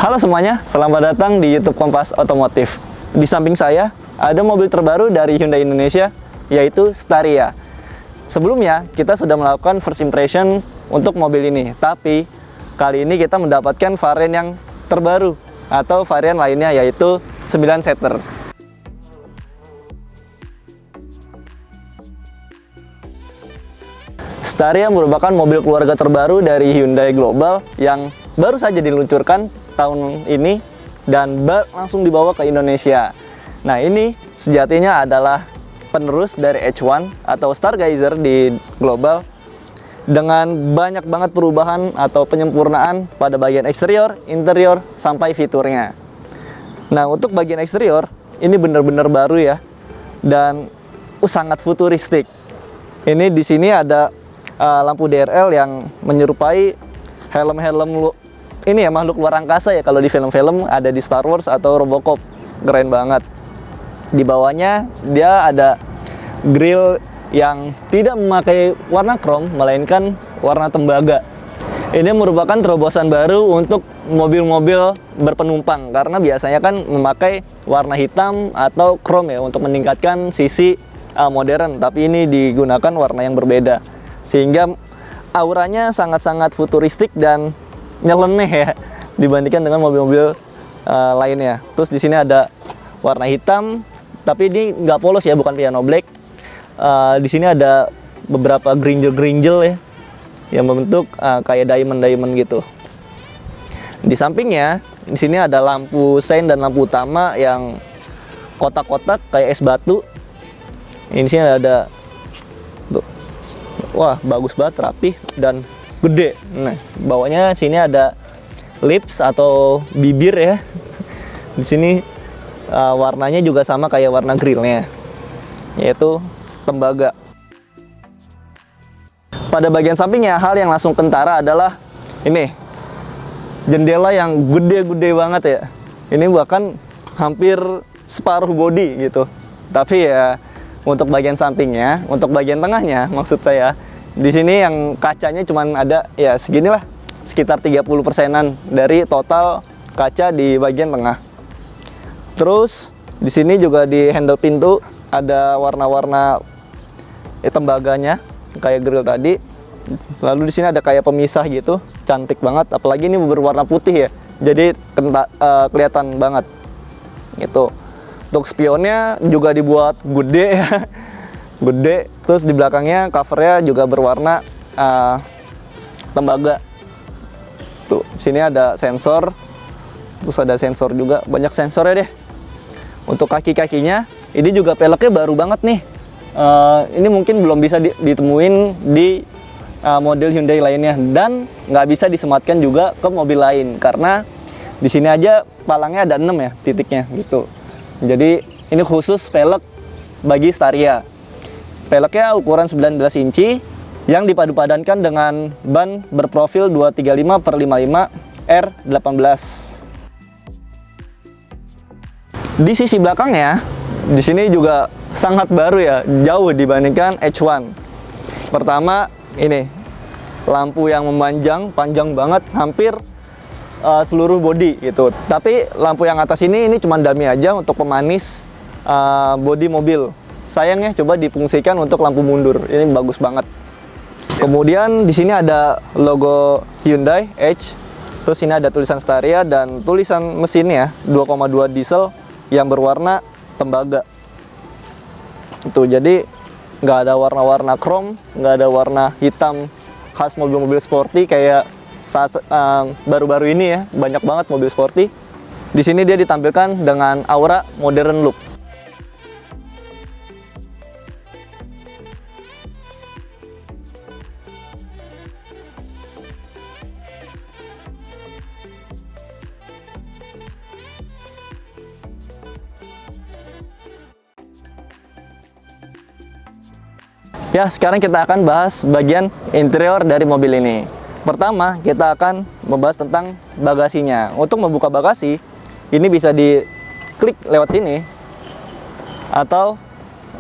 Halo semuanya, selamat datang di YouTube Kompas Otomotif. Di samping saya ada mobil terbaru dari Hyundai Indonesia, yaitu Staria. Sebelumnya kita sudah melakukan first impression untuk mobil ini, tapi kali ini kita mendapatkan varian yang terbaru atau varian lainnya, yaitu 9 seater. Staria merupakan mobil keluarga terbaru dari Hyundai Global yang baru saja diluncurkan tahun ini dan langsung dibawa ke Indonesia. Nah, ini sejatinya adalah penerus dari H1 atau Stargazer di Global dengan banyak banget perubahan atau penyempurnaan pada bagian eksterior, interior, sampai fiturnya. Nah, untuk bagian eksterior ini benar-benar baru ya dan sangat futuristik. Ini di sini ada lampu DRL yang menyerupai helm-helm ini ya, makhluk luar angkasa ya, kalau di film-film ada di Star Wars atau Robocop. Keren banget. Di bawahnya dia ada grill yang tidak memakai warna chrome melainkan warna tembaga. Ini merupakan terobosan baru untuk mobil-mobil berpenumpang karena biasanya kan memakai warna hitam atau chrome ya untuk meningkatkan sisi modern, tapi ini digunakan warna yang berbeda sehingga auranya sangat-sangat futuristik dan nyeleneh ya dibandingkan dengan mobil-mobil lainnya. Terus di sini ada warna hitam, tapi ini nggak polos ya, bukan piano black. Di sini ada beberapa gerinjel-gerinjel ya yang membentuk kayak diamond gitu. Di sampingnya di sini ada lampu sein dan lampu utama yang kotak-kotak kayak es batu. Ini sini ada tuh. Wah, bagus banget, rapi dan gede. Nah, bawahnya sini ada lips atau bibir ya. Di sini warnanya juga sama kayak warna grillnya, yaitu tembaga. Pada bagian sampingnya, hal yang langsung kentara adalah ini jendela yang gede-gede banget ya. Ini bahkan hampir separuh body gitu. Tapi ya untuk bagian sampingnya, untuk bagian tengahnya maksud saya, di sini yang kacanya cuman ada ya seginilah, sekitar 30%-an dari total kaca di bagian tengah. Terus di sini juga di handle pintu ada warna-warna tembaganya kayak grill tadi. Lalu di sini ada kayak pemisah gitu, cantik banget. Apalagi ini berwarna putih ya, jadi kelihatan banget. Gitu. Untuk spionnya juga dibuat gede ya. Gede. Terus di belakangnya covernya juga berwarna tembaga. Tuh, sini ada sensor. Terus ada sensor juga, banyak sensornya deh. Untuk kaki-kakinya, ini juga peleknya baru banget nih. Ini mungkin belum bisa ditemuin di model Hyundai lainnya dan nggak bisa disematkan juga ke mobil lain karena di sini aja palangnya ada 6 ya titiknya gitu. Jadi ini khusus pelek bagi Staria. Peleknya ukuran 19 inci yang dipadu-padankan dengan ban berprofil 235/55 R18. Di sisi belakangnya, di sini juga sangat baru ya, jauh dibandingkan H1. Pertama, ini lampu yang memanjang, panjang banget, hampir seluruh body gitu. Tapi lampu yang atas ini cuma dummy aja untuk pemanis body mobil. Sayangnya coba difungsikan untuk lampu mundur. Ini bagus banget. Kemudian di sini ada logo Hyundai H. Terus ini ada tulisan Staria dan tulisan mesinnya 2,2 diesel yang berwarna tembaga. Itu jadi nggak ada warna-warna chrome, nggak ada warna hitam khas mobil-mobil sporty kayak saat baru-baru ini ya, banyak banget mobil sporty. Di sini dia ditampilkan dengan aura modern look. Ya, sekarang kita akan bahas bagian interior dari mobil ini. Pertama, kita akan membahas tentang bagasinya. Untuk membuka bagasi, ini bisa diklik lewat sini atau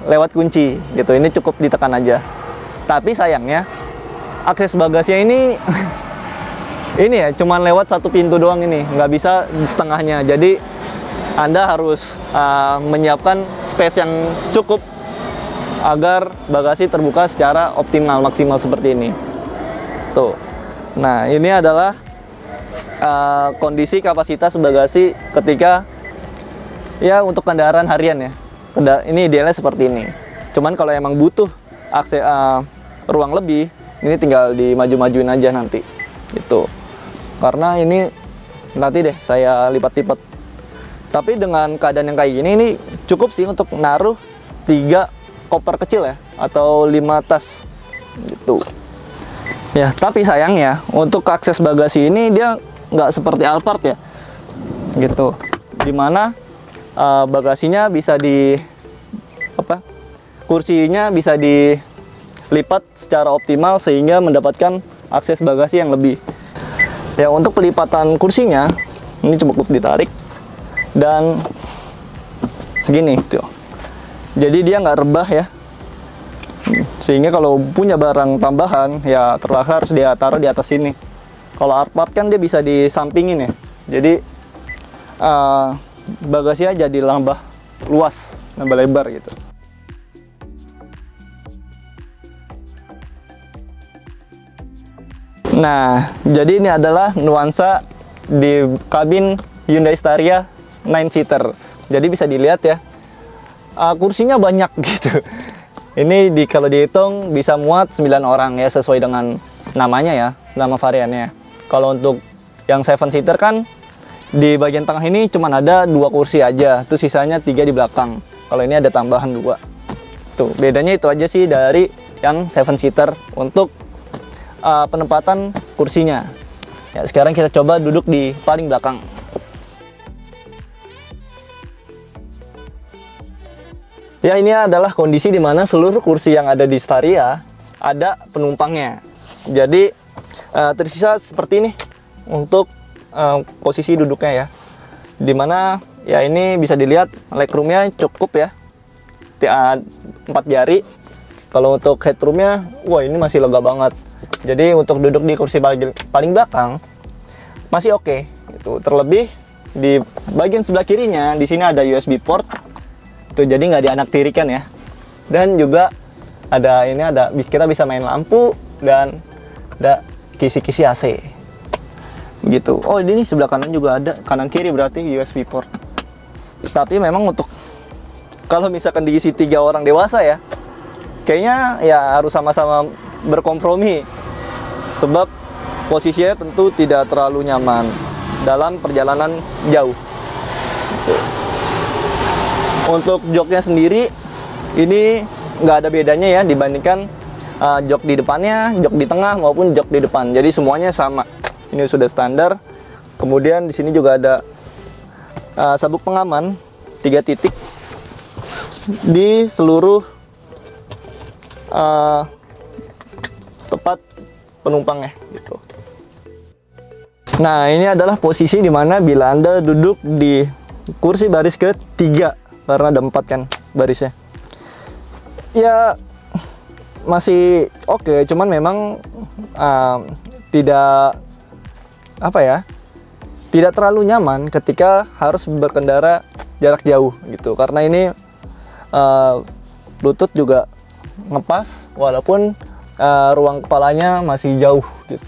lewat kunci gitu. Ini cukup ditekan aja. Tapi sayangnya akses bagasinya ini ini ya cuman lewat satu pintu doang, ini nggak bisa di setengahnya. Jadi Anda harus menyiapkan space yang cukup agar bagasi terbuka secara optimal, maksimal seperti ini. Tuh. Nah, ini adalah kondisi kapasitas bagasi ketika ya untuk kendaraan harian ya. Ini idealnya seperti ini. Cuman kalau emang butuh akses ruang lebih, ini tinggal dimaju-majuin aja nanti. Gitu. Karena ini nanti deh saya lipat-lipat. Tapi dengan keadaan yang kayak gini, ini cukup sih untuk naruh 3 koper kecil ya, atau 5 tas gitu. Ya, tapi sayangnya untuk akses bagasi ini dia nggak seperti Alphard ya, gitu. Dimana bagasinya bisa kursinya bisa dilipat secara optimal sehingga mendapatkan akses bagasi yang lebih. Ya, untuk pelipatan kursinya ini cukup ditarik dan segini tuh. Jadi dia nggak rebah ya. Sehingga kalau punya barang tambahan ya terpaksa harus dia taruh di atas sini. Kalau Alphard kan dia bisa disampingin ya. Jadi bagasinya jadi nambah luas, nambah lebar gitu. Nah, jadi ini adalah nuansa di kabin Hyundai Staria 9-seater. Jadi bisa dilihat ya, kursinya banyak gitu. Ini kalau dihitung bisa muat 9 orang ya, sesuai dengan namanya ya, nama variannya. Kalau untuk yang 7-seater kan di bagian tengah ini cuma ada 2 kursi aja, tuh sisanya 3 di belakang. Kalau ini ada tambahan 2. Tuh, bedanya itu aja sih dari yang 7-seater untuk penempatan kursinya. Ya, sekarang kita coba duduk di paling belakang. Ya, ini adalah kondisi di mana seluruh kursi yang ada di Staria ada penumpangnya. Jadi tersisa seperti ini untuk posisi duduknya ya. Dimana ya ini bisa dilihat legroomnya cukup ya, 4 jari. Kalau untuk headroomnya, wah ini masih lega banget. Jadi untuk duduk di kursi paling belakang masih oke. Itu terlebih di bagian sebelah kirinya di sini ada USB port. Tuh, jadi nggak dianaktirikan ya. Dan juga kita bisa main lampu dan ada kisi-kisi AC. Gitu. Oh, ini sebelah kanan juga ada, kanan kiri berarti USB port. Tapi memang untuk kalau misalkan diisi 3 orang dewasa ya, kayaknya ya harus sama-sama berkompromi. Sebab posisinya tentu tidak terlalu nyaman dalam perjalanan jauh. Untuk joknya sendiri ini nggak ada bedanya ya dibandingkan jok di depannya, jok di tengah maupun jok di depan. Jadi semuanya sama. Ini sudah standar. Kemudian di sini juga ada sabuk pengaman 3 titik di seluruh tempat penumpangnya gitu. Nah, ini adalah posisi dimana bila Anda duduk di kursi baris ketiga, karena ada 4 kan barisnya. Ya masih oke, cuman memang tidak tidak terlalu nyaman ketika harus berkendara jarak jauh gitu. Karena ini lutut juga ngepas walaupun ruang kepalanya masih jauh gitu.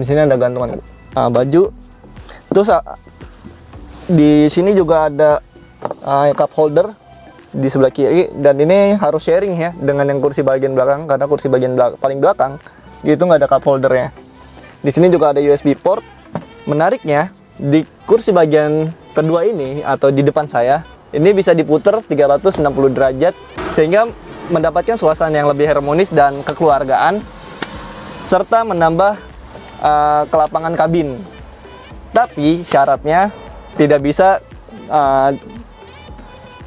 Di sini ada gantungan baju. Terus di sini juga ada cup holder di sebelah kiri, dan ini harus sharing ya dengan yang kursi bagian belakang, karena kursi bagian paling belakang gitu nggak ada cup holdernya. Di sini juga ada USB port. Menariknya di kursi bagian kedua ini atau di depan saya ini bisa diputar 360 derajat sehingga mendapatkan suasana yang lebih harmonis dan kekeluargaan serta menambah kelapangan kabin. Tapi syaratnya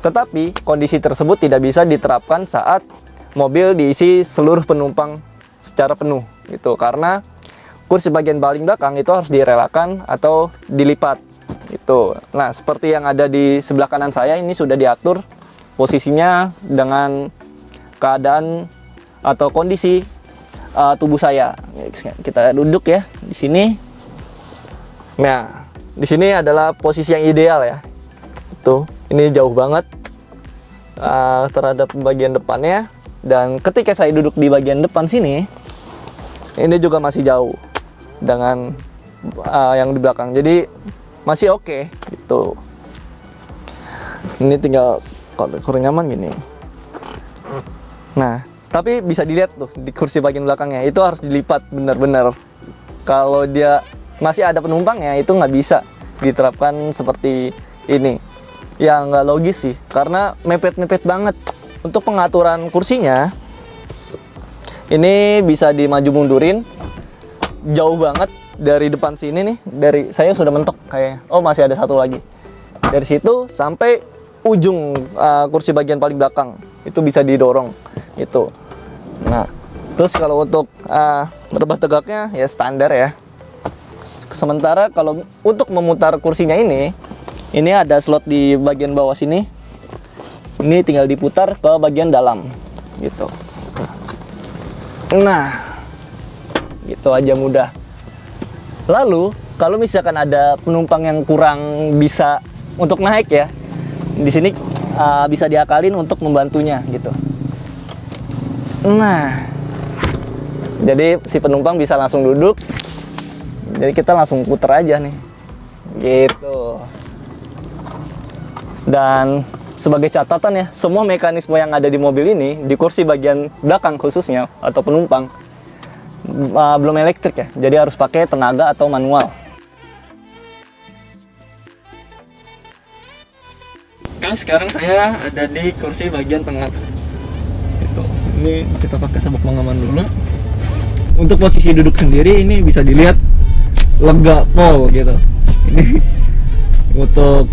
tetapi kondisi tersebut tidak bisa diterapkan saat mobil diisi seluruh penumpang secara penuh gitu, karena kursi bagian paling belakang itu harus direlakan atau dilipat gitu. Nah, seperti yang ada di sebelah kanan saya ini sudah diatur posisinya dengan keadaan atau kondisi tubuh saya. Kita duduk ya di sini. Nah, di sini adalah posisi yang ideal ya. Tuh, ini jauh banget terhadap bagian depannya. Dan ketika saya duduk di bagian depan sini, ini juga masih jauh dengan yang di belakang. Jadi masih oke gitu. Ini tinggal kurang nyaman gini. Nah, tapi bisa dilihat tuh di kursi bagian belakangnya itu harus dilipat benar-benar. Kalau dia masih ada penumpangnya itu nggak bisa diterapkan seperti ini. Ya nggak logis sih, karena mepet-mepet banget. Untuk pengaturan kursinya, ini bisa dimaju mundurin jauh banget dari depan sini nih. Dari saya sudah mentok kayaknya. Oh, masih ada satu lagi. Dari situ sampai ujung kursi bagian paling belakang itu bisa didorong itu. Nah, terus kalau untuk rebah tegaknya ya standar ya. Sementara kalau untuk memutar kursinya ini ada slot di bagian bawah sini. Ini tinggal diputar ke bagian dalam gitu. Nah, gitu aja mudah. Lalu kalau misalkan ada penumpang yang kurang bisa untuk naik ya, di sini bisa diakalin untuk membantunya gitu. Nah, jadi si penumpang bisa langsung duduk. Jadi kita langsung putar aja nih, gitu. Dan sebagai catatan ya, semua mekanisme yang ada di mobil ini, di kursi bagian belakang khususnya, atau penumpang, belum elektrik ya, jadi harus pakai tenaga atau manual. Kan sekarang saya ada di kursi bagian tengah. Itu. Ini kita pakai sabuk pengaman dulu. Untuk posisi duduk sendiri ini bisa dilihat lega pol gitu. Ini untuk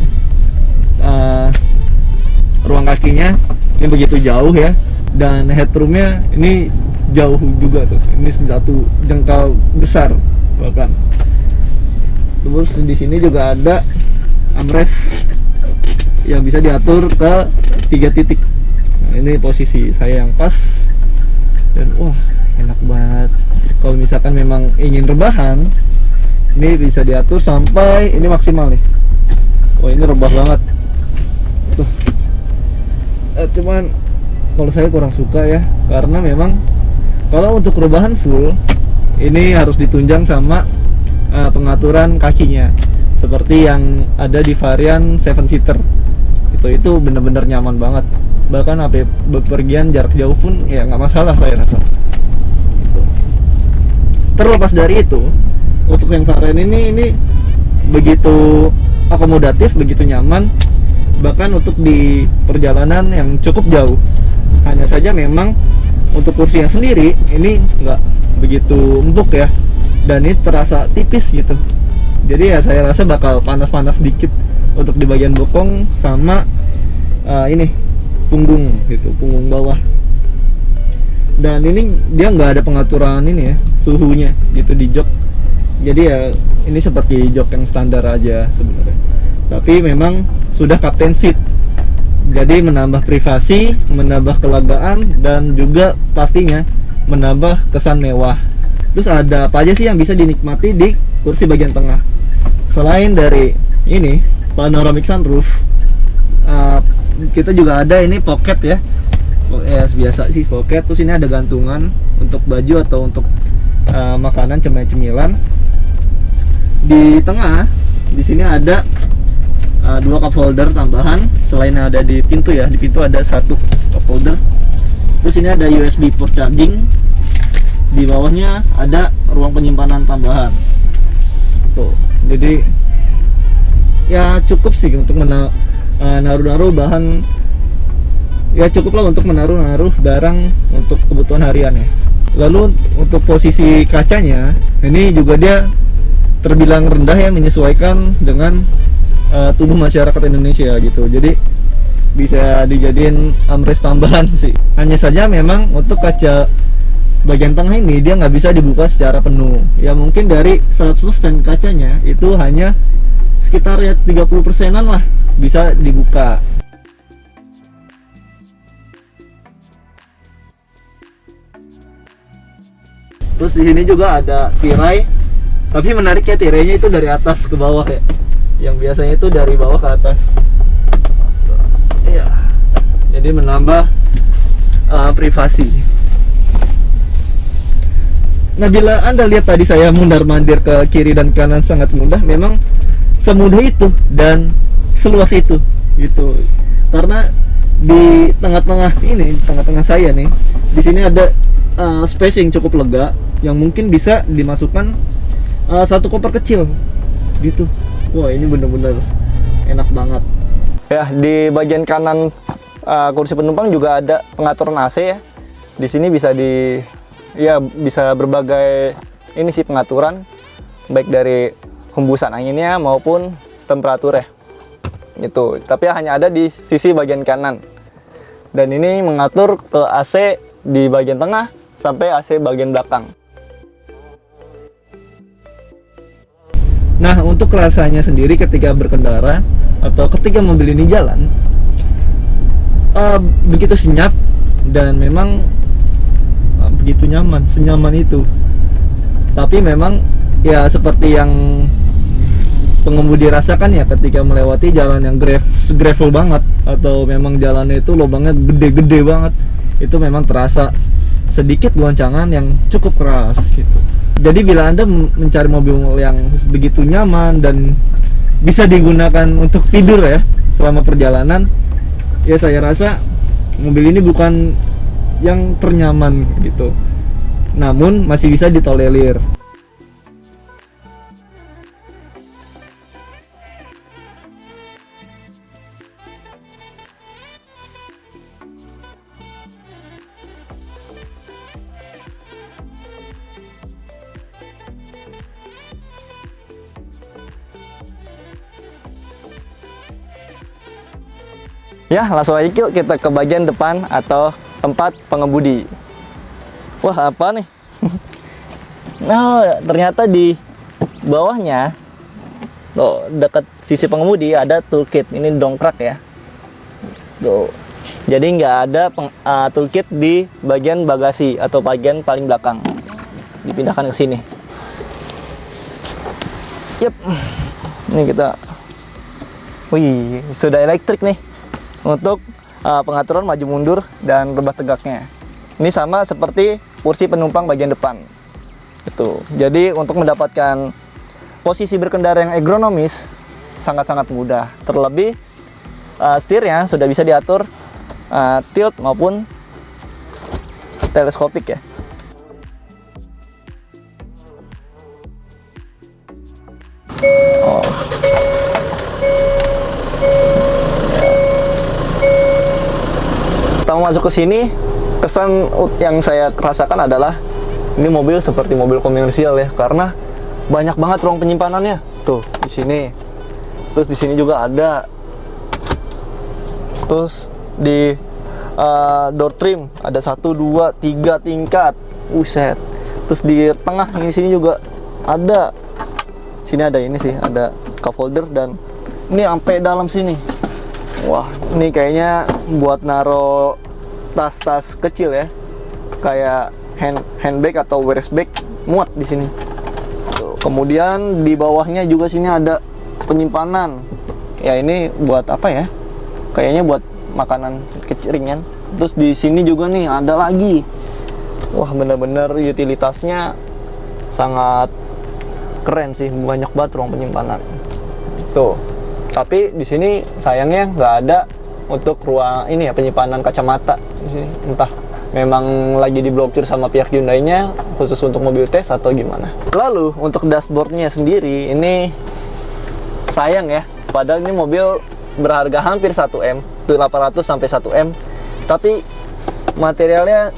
ruang kakinya ini begitu jauh ya, dan headroomnya ini jauh juga tuh. Ini satu jengkal besar bahkan. Terus di sini juga ada armrest yang bisa diatur ke 3 titik. Nah, ini posisi saya yang pas dan wah enak banget. Kalau misalkan memang ingin rebahan, ini bisa diatur sampai ini maksimal nih. Wah ini rebah banget. Tuh. Cuman kalau saya kurang suka ya, karena memang kalau untuk rebahan full ini harus ditunjang sama pengaturan kakinya seperti yang ada di varian 7 seater. Itu bener-bener nyaman banget. Bahkan sampai bepergian jarak jauh pun ya nggak masalah saya rasa. Gitu. Terlepas dari itu, untuk yang varian ini begitu akomodatif, begitu nyaman. Bahkan untuk di perjalanan yang cukup jauh. Hanya saja memang untuk kursi yang sendiri ini nggak begitu empuk ya, dan ini terasa tipis gitu. Jadi ya saya rasa bakal panas-panas sedikit untuk di bagian bokong sama ini punggung gitu, punggung bawah. Dan ini dia nggak ada pengaturan ini ya, suhunya gitu di jok. Jadi ya ini seperti jok yang standar aja sebenarnya. Tapi memang sudah captain seat, jadi menambah privasi, menambah kelegaan, dan juga pastinya menambah kesan mewah. Terus ada apa aja sih yang bisa dinikmati di kursi bagian tengah? Selain dari ini panoramic sunroof, kita juga ada ini pocket ya. Ya biasa sih pocket. Terus ini ada gantungan untuk baju atau untuk makanan, cemilan. Di tengah di sini ada 2 cup holder tambahan selain yang ada di pintu ya. Di pintu ada 1 cup holder. Terus ini ada USB port charging. Di bawahnya ada ruang penyimpanan tambahan. Tuh, jadi ya cukup sih untuk naruh-naruh bahan. Ya cukup lah untuk menaruh barang untuk kebutuhan harian ya. Lalu untuk posisi kacanya, ini juga dia terbilang rendah ya, menyesuaikan dengan tubuh masyarakat Indonesia gitu. Jadi bisa dijadiin armrest tambahan sih. Hanya saja memang untuk kaca bagian tengah ini dia nggak bisa dibuka secara penuh. Ya mungkin dari 100% kacanya itu hanya sekitar ya 30%-an lah bisa dibuka. Terus di sini juga ada tirai Tapi menarik ya, tirainya itu dari atas ke bawah ya. Yang biasanya itu dari bawah ke atas. Iya. Jadi menambah privasi. Nah, bila Anda lihat tadi saya mundar-mandir ke kiri dan kanan sangat mudah, memang semudah itu dan seluas itu gitu. Karena di tengah-tengah ini, tengah-tengah saya nih, di sini ada space yang cukup lega yang mungkin bisa dimasukkan satu koper kecil gitu. Wah, ini bener-bener enak banget ya. Di bagian kanan kursi penumpang juga ada pengaturan AC ya. Di sini bisa bisa berbagai ini sih pengaturan, baik dari hembusan anginnya maupun temperatur ya gitu. Tapi hanya ada di sisi bagian kanan, dan ini mengatur ke AC di bagian tengah sampai AC bagian belakang. Nah, untuk rasanya sendiri ketika berkendara atau ketika mobil ini jalan, begitu senyap dan memang begitu nyaman, senyaman itu. Tapi memang ya seperti yang pengemudi rasakan ya ketika melewati jalan yang gravel banget, atau memang jalannya itu lubangnya gede-gede banget, itu memang terasa sedikit goncangan yang cukup keras gitu. Jadi bila Anda mencari mobil yang begitu nyaman dan bisa digunakan untuk tidur ya selama perjalanan, ya saya rasa mobil ini bukan yang ternyaman gitu, namun masih bisa ditolerir. Ya, langsung aja yuk kita ke bagian depan atau tempat pengemudi. Wah, apa nih? Nah, ternyata di bawahnya, tuh, dekat sisi pengemudi ada toolkit. Ini dongkrak ya. Tuh. Jadi nggak ada toolkit di bagian bagasi atau bagian paling belakang. Dipindahkan ke sini. Yep. Ini kita. Wih, sudah elektrik nih. Untuk pengaturan maju mundur dan rebah tegaknya. Ini sama seperti kursi penumpang bagian depan. Itu. Jadi untuk mendapatkan posisi berkendara yang ergonomis sangat-sangat mudah. Terlebih setirnya sudah bisa diatur tilt maupun teleskopik ya. Oh. Pertama masuk ke sini, kesan yang saya rasakan adalah ini mobil seperti mobil komersial ya, karena banyak banget ruang penyimpanannya. Tuh di sini, terus di sini juga ada. Terus di door trim ada 1, 2, 3 tingkat, uset. Terus di tengah ini sini juga ada. Sini ada ini sih, ada cup holder, dan ini sampai dalam sini. Wah, ini kayaknya buat naro tas-tas kecil ya, kayak handbag atau waist bag, muat di sini. Tuh. Kemudian di bawahnya juga sini ada penyimpanan. Ya ini buat apa ya? Kayaknya buat makanan kecil ringan. Terus di sini juga nih ada lagi. Wah, bener-bener utilitasnya sangat keren sih, banyak banget ruang penyimpanan. Tuh. Tapi di sini sayangnya nggak ada untuk ruang ini ya, penyimpanan kacamata di sini. Entah memang lagi diblokir sama pihak Hyundai-nya khusus untuk mobil tes atau gimana. Lalu untuk dashboardnya sendiri ini sayang ya, padahal ini mobil berharga hampir 1M, 800 sampai 1M, tapi materialnya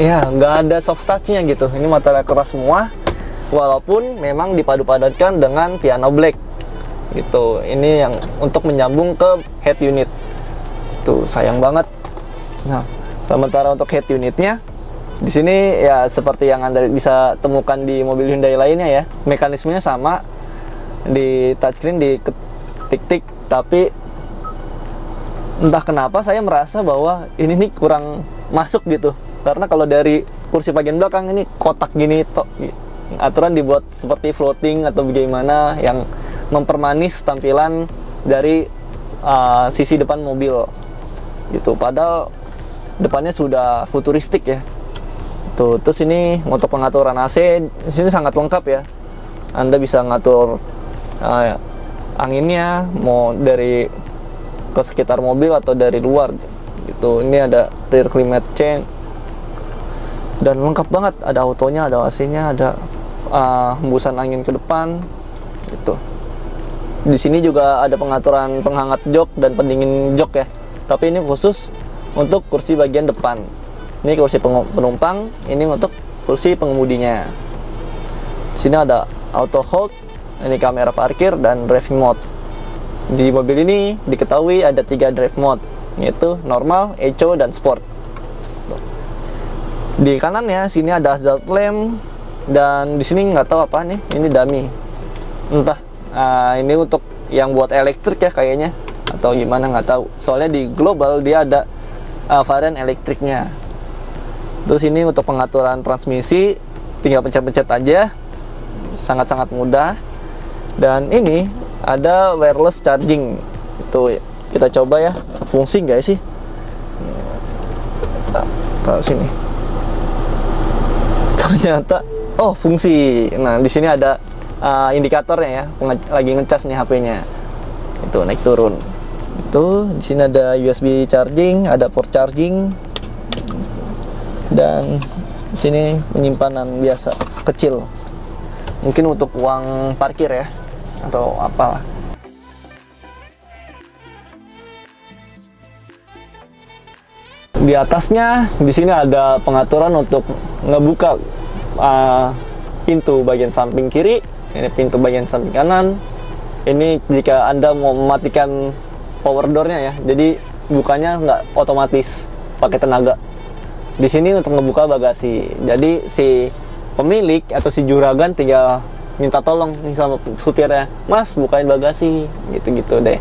ya nggak ada soft touch-nya gitu. Ini material keras semua, walaupun memang dipadu-padankan dengan piano black gitu. Ini yang untuk menyambung ke head unit. Tuh sayang banget. Nah, sementara untuk head unitnya di sini ya seperti yang Anda bisa temukan di mobil Hyundai lainnya ya. Mekanismenya sama, di touchscreen di tik-tik, tapi entah kenapa saya merasa bahwa ini nih kurang masuk gitu. Karena kalau dari kursi bagian belakang ini kotak gini aturan dibuat seperti floating atau bagaimana yang mempermanis tampilan dari sisi depan mobil gitu. Padahal depannya sudah futuristik ya. Tuh, terus ini untuk pengaturan AC di sini sangat lengkap ya. Anda bisa ngatur anginnya mau dari ke sekitar mobil atau dari luar gitu. Ini ada rear climate change dan lengkap banget, ada autonya, ada AC-nya, ada hembusan angin ke depan gitu. Di sini juga ada pengaturan penghangat jok dan pendingin jok ya. Tapi ini khusus untuk kursi bagian depan. Ini kursi penumpang, ini untuk kursi pengemudinya. Di sini ada auto hold, ini kamera parkir dan driving mode. Di mobil ini diketahui ada 3 drive mode, yaitu normal, eco, dan sport. Di kanannya sini ada hazard lamp dan di sini nggak tahu apa nih, ini dummy. Entah ini untuk yang buat elektrik ya kayaknya atau gimana, nggak tahu. Soalnya di Global dia ada varian elektriknya. Terus ini untuk pengaturan transmisi, tinggal pencet-pencet aja, sangat-sangat mudah. Dan ini ada wireless charging. Itu kita coba ya, fungsi nggak sih? Taruh sini. Ternyata fungsi. Nah di sini ada indikatornya ya, lagi ngecas nih HP-nya. Itu naik turun. Itu di sini ada USB charging, ada port charging, dan di sini penyimpanan biasa kecil. Mungkin untuk uang parkir ya atau apalah. Di atasnya di sini ada pengaturan untuk ngebuka pintu bagian samping kiri. Ini pintu bagian samping kanan. Ini jika Anda mau mematikan power door-nya ya. Jadi bukanya nggak otomatis pakai tenaga. Di sini untuk ngebuka bagasi. Jadi si pemilik atau si juragan tinggal minta tolong nih sama supirnya, "Mas, bukain bagasi." Gitu-gitu deh.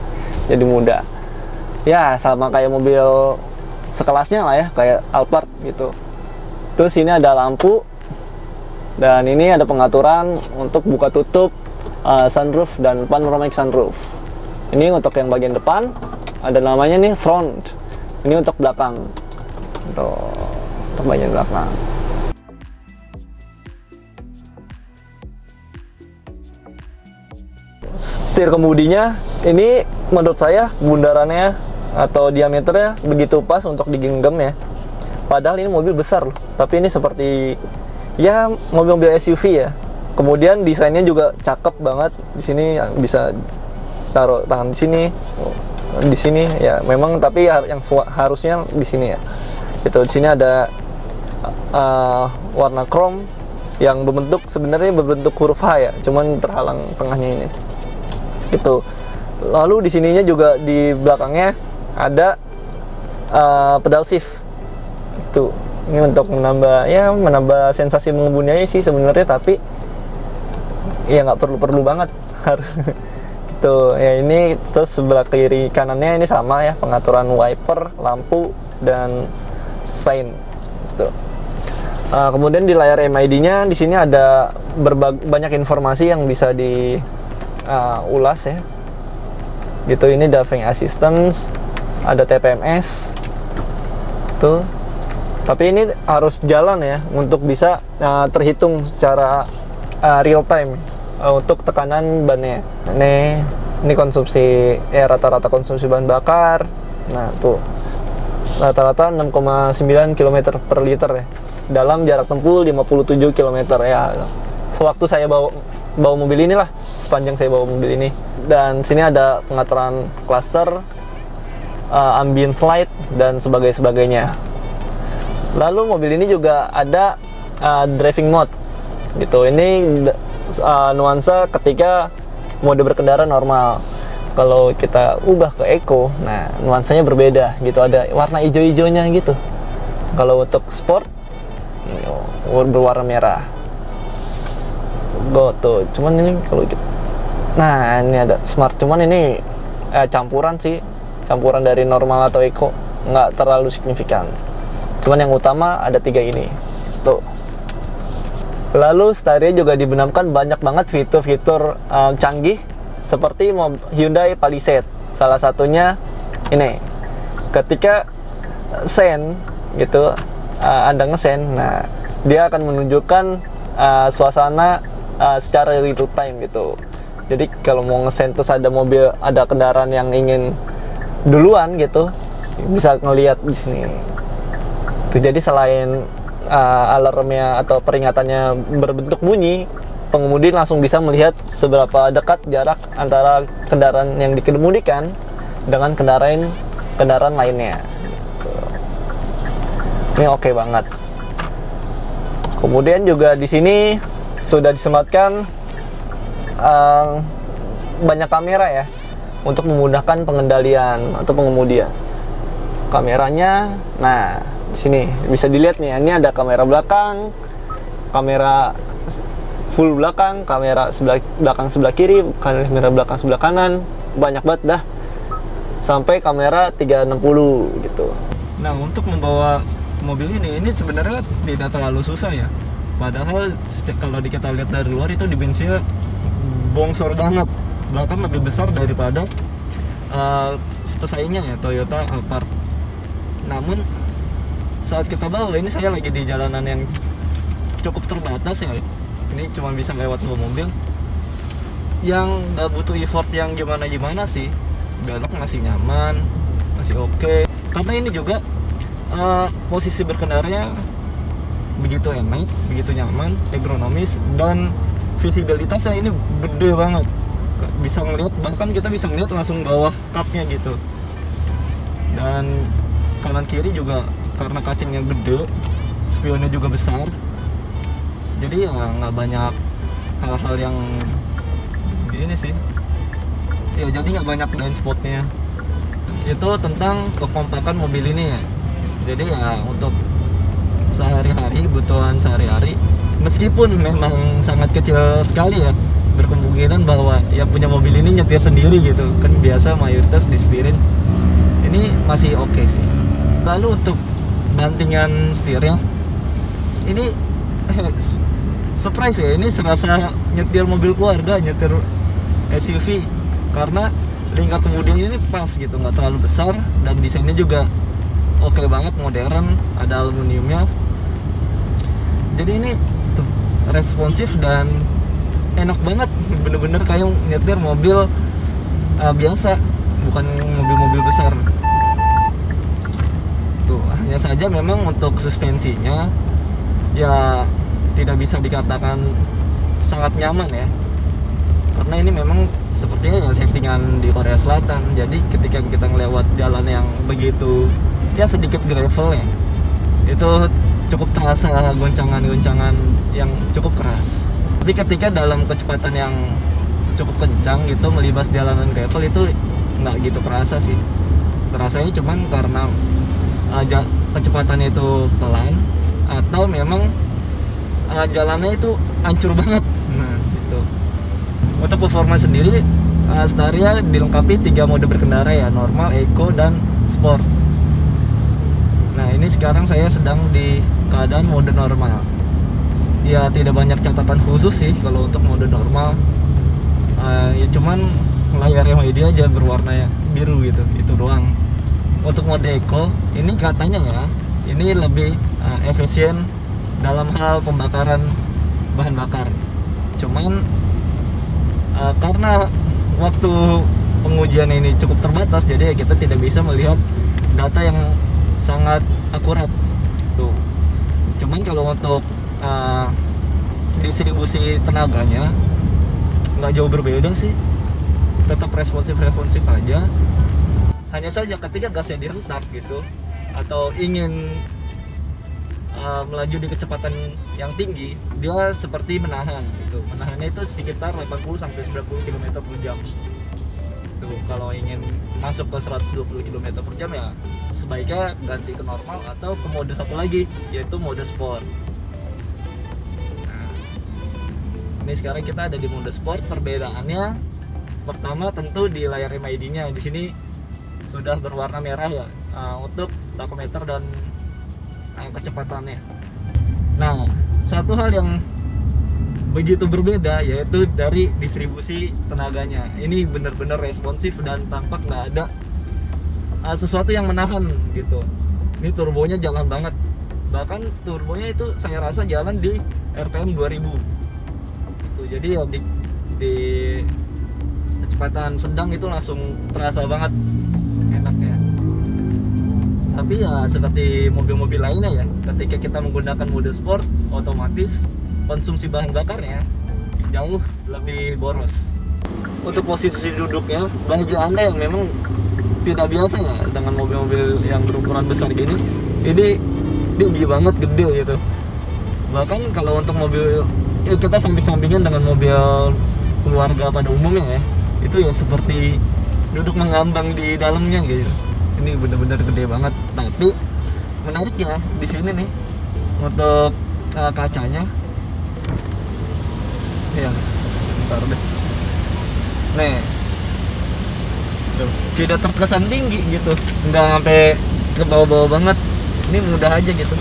Jadi mudah. Ya, sama kayak mobil sekelasnya lah ya, kayak Alphard gitu. Terus ini ada lampu. Dan ini ada pengaturan untuk buka tutup sunroof dan panoramic sunroof. Ini untuk yang bagian depan, ada namanya nih front. Ini untuk belakang. Untuk bagian belakang. Setir kemudinya, ini menurut saya bundarannya atau diameternya begitu pas untuk digenggam ya. Padahal ini mobil besar loh, tapi ini seperti ya mobil-mobil SUV ya. Kemudian desainnya juga cakep banget. Di sini bisa taruh tangan di sini ya. Memang tapi yang harusnya di sini ya. Itu di sini ada warna chrome yang sebenarnya berbentuk huruf H ya, cuman terhalang tengahnya ini. Gitu. Lalu di sininya juga di belakangnya ada pedal shift. Itu ini untuk menambah sensasi mengemudinya sih sebenarnya, tapi ya nggak perlu banget harus itu ya. Ini terus sebelah kiri kanannya ini sama ya, pengaturan wiper, lampu, dan sign gitu. Kemudian di layar MID-nya di sini ada banyak informasi yang bisa diulas ya gitu. Ini driving assistance, ada TPMS tuh. Tapi ini harus jalan ya untuk bisa terhitung secara real time untuk tekanan bannya. Ini konsumsi rata-rata konsumsi bahan bakar. Nah tuh rata-rata 6,9 km per liter ya, dalam jarak tempuh 57 km ya. Sewaktu saya bawa mobil inilah, sepanjang saya bawa mobil ini. Dan sini ada pengaturan cluster, ambient light, dan sebagainya. Lalu mobil ini juga ada driving mode gitu. Ini nuansa ketika mode berkendara normal. Kalau kita ubah ke eco, nah nuansanya berbeda gitu, ada warna hijau-hijaunya gitu. Kalau untuk sport berwarna merah. Tuh, cuman ini kalau gitu. Nah, ini ada smart, cuman ini campuran dari normal atau eco, nggak terlalu signifikan. Cuman yang utama ada 3 ini. Tuh. Lalu Staria juga dibenamkan banyak banget fitur-fitur canggih seperti Hyundai Palisade. Salah satunya ini, ketika send gitu, Anda nge-send, nah dia akan menunjukkan suasana secara real time gitu. Jadi kalau mau nge-send terus ada mobil, ada kendaraan yang ingin duluan gitu, bisa ngelihat di sini. Jadi selain alarmnya atau peringatannya berbentuk bunyi, pengemudi langsung bisa melihat seberapa dekat jarak antara kendaraan yang dikemudikan dengan kendaraan lainnya. Ini oke banget. Kemudian juga di sini sudah disematkan banyak kamera ya, untuk memudahkan pengendalian atau pengemudian. Kameranya, nah di sini bisa dilihat nih, ini ada kamera belakang, kamera full belakang, kamera belakang sebelah kiri, kamera belakang sebelah kanan, banyak banget dah, sampai kamera 360 gitu. Nah, untuk membawa mobil ini sebenarnya tidak terlalu susah ya. Padahal kalau kita lihat dari luar itu dimensinya bongsor banget, bahkan lebih besar daripada pesaingnya ya, Toyota Alphard. Namun saat kita bawa ini, saya lagi di jalanan yang cukup terbatas ya, ini cuma bisa lewat 2 mobil, yang nggak butuh effort yang gimana sih, belok masih nyaman, masih oke. Karena ini juga posisi berkendaranya begitu enak, begitu nyaman, ergonomis, dan visibilitasnya ini gede banget, bisa ngeliat, bahkan kita bisa ngeliat langsung bawah kapnya gitu. Dan kanan kiri juga karena kacanya gede, spionnya juga besar, jadi ya nggak banyak hal-hal yang ini sih ya, jadi nggak banyak blind spotnya. Itu tentang kekompakan mobil ini ya. Jadi ya untuk sehari-hari, kebutuhan sehari-hari, meskipun memang sangat kecil sekali ya, berkemungkinan bahwa yang punya mobil ini nyetir sendiri gitu kan, biasa mayoritas disetirin, ini masih oke sih. Lalu untuk bantingan setirnya ini surprise ya, ini serasa nyetir mobil keluarga, nyetir SUV, karena lingkar kemudinya ini pas gitu, nggak terlalu besar, dan desainnya juga oke banget, modern, ada aluminiumnya. Jadi ini tuh, responsif dan enak banget, bener-bener kayak nyetir mobil biasa, bukan mobil-mobil besar. Tuh, hanya saja memang untuk suspensinya ya tidak bisa dikatakan sangat nyaman ya, karena ini memang sepertinya ya settingan di Korea Selatan. Jadi ketika kita ngelewat jalan yang begitu ya sedikit gravel ya, itu cukup terasa goncangan-goncangan yang cukup keras. Tapi ketika dalam kecepatan yang cukup kencang gitu melibas jalanan gravel, itu nggak gitu kerasa sih. Terasanya cuman karena kecepatannya itu pelan, atau memang jalannya itu hancur banget. Nah gitu. Untuk performa sendiri, Staria dilengkapi 3 mode berkendara ya, normal, eco, dan sport. Nah ini sekarang saya sedang di keadaan mode normal. Ya tidak banyak catatan khusus sih kalau untuk mode normal. Ya cuman layar LED aja berwarna biru gitu, itu doang. Untuk mode eco ini katanya ya, ini lebih efisien dalam hal pembakaran bahan bakar. Cuman karena waktu pengujian ini cukup terbatas, jadi ya kita tidak bisa melihat data yang sangat akurat tuh. Cuman kalau untuk distribusi tenaganya nggak jauh berbeda sih, tetap responsif aja. Hanya saja ketika gasnya dihentak gitu, atau ingin melaju di kecepatan yang tinggi, dia seperti menahan gitu. Menahannya itu sekitar 80-90 km per jam. Tuh, kalau ingin masuk ke 120 km per jam ya sebaiknya ganti ke normal atau ke mode satu lagi, yaitu mode sport. Nah, ini sekarang kita ada di mode sport. Perbedaannya pertama tentu di layar MID-nya. Di sini sudah berwarna merah ya, untuk tachometer dan kecepatannya. Nah, satu hal yang begitu berbeda, yaitu dari distribusi tenaganya. Ini benar-benar responsif dan tampak nggak ada sesuatu yang menahan gitu. Ini turbonya jalan banget, bahkan turbonya itu saya rasa jalan di RPM 2000 tuh. Jadi ya di kecepatan sedang itu langsung terasa banget enaknya. Tapi ya seperti mobil-mobil lainnya ya, ketika kita menggunakan mode sport, otomatis konsumsi bahan bakarnya jauh lebih boros. Untuk posisi duduknya, bagi Anda yang memang tidak biasa ya dengan mobil-mobil yang berukuran besar gini, ini tinggi banget, gede gitu. Bahkan kalau untuk mobil ya kita samping-sampingan dengan mobil keluarga pada umumnya ya, itu ya seperti duduk mengambang di dalamnya gitu. Ini benar-benar gede banget. Tapi menariknya di sini nih untuk kacanya, ya, bentar deh. Nih, tuh, tidak terkesan tinggi gitu, nggak sampai ke bawah-bawah banget. Ini mudah aja gitu.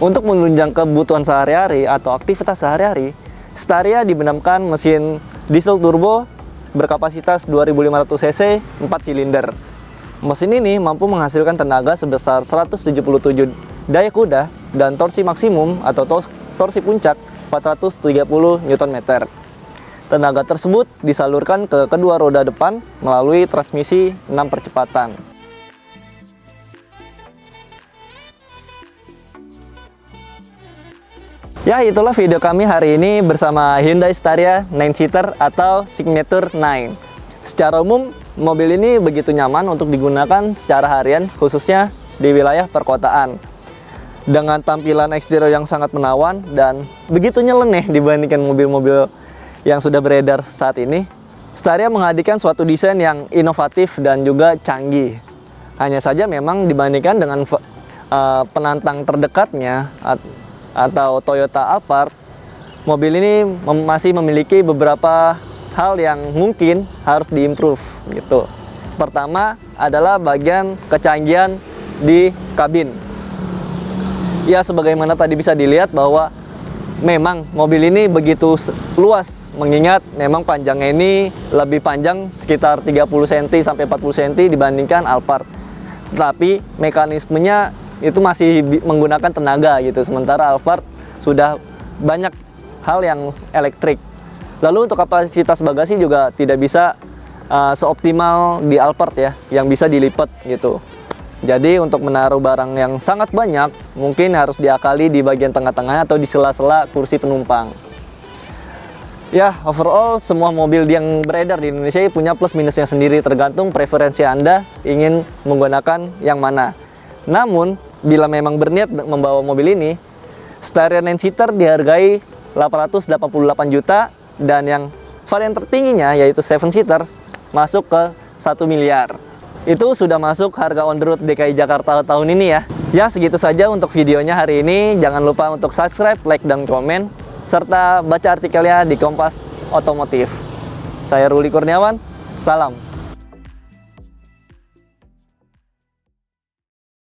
Untuk menunjang kebutuhan sehari-hari atau aktivitas sehari-hari, Staria dibenamkan mesin diesel turbo berkapasitas 2500 cc 4 silinder. Mesin ini mampu menghasilkan tenaga sebesar 177 daya kuda dan torsi maksimum atau torsi puncak 430 Nm. Tenaga tersebut disalurkan ke kedua roda depan melalui transmisi 6 percepatan. Ya, itulah video kami hari ini bersama Hyundai Staria 9-seater atau Signature 9. Secara umum, mobil ini begitu nyaman untuk digunakan secara harian, khususnya di wilayah perkotaan. Dengan tampilan eksterior yang sangat menawan dan begitu nyeleneh dibandingkan mobil-mobil yang sudah beredar saat ini, Staria menghadirkan suatu desain yang inovatif dan juga canggih. Hanya saja memang dibandingkan dengan penantang terdekatnya atau Toyota Alphard, mobil ini masih memiliki beberapa hal yang mungkin harus diimprove gitu. Pertama adalah bagian kecanggihan di kabin. Ya, sebagaimana tadi bisa dilihat bahwa memang mobil ini begitu luas, mengingat memang panjangnya ini lebih panjang sekitar 30 cm sampai 40 cm dibandingkan Alphard. Tapi mekanismenya itu masih menggunakan tenaga gitu, sementara Alphard sudah banyak hal yang elektrik. Lalu untuk kapasitas bagasi juga tidak bisa seoptimal di Alphard ya, yang bisa dilipat gitu. Jadi untuk menaruh barang yang sangat banyak mungkin harus diakali di bagian tengah-tengah atau di sela-sela kursi penumpang. Ya, overall semua mobil yang beredar di Indonesia punya plus minusnya sendiri, tergantung preferensi Anda ingin menggunakan yang mana. Namun, bila memang berniat membawa mobil ini, Staria 9-seater dihargai 888 juta dan yang varian tertingginya yaitu 7-seater masuk ke 1 miliar. Itu sudah masuk harga on the road DKI Jakarta tahun ini ya. Ya, segitu saja untuk videonya hari ini. Jangan lupa untuk subscribe, like, dan komen, serta baca artikelnya di Kompas Otomotif. Saya Ruli Kurniawan, salam.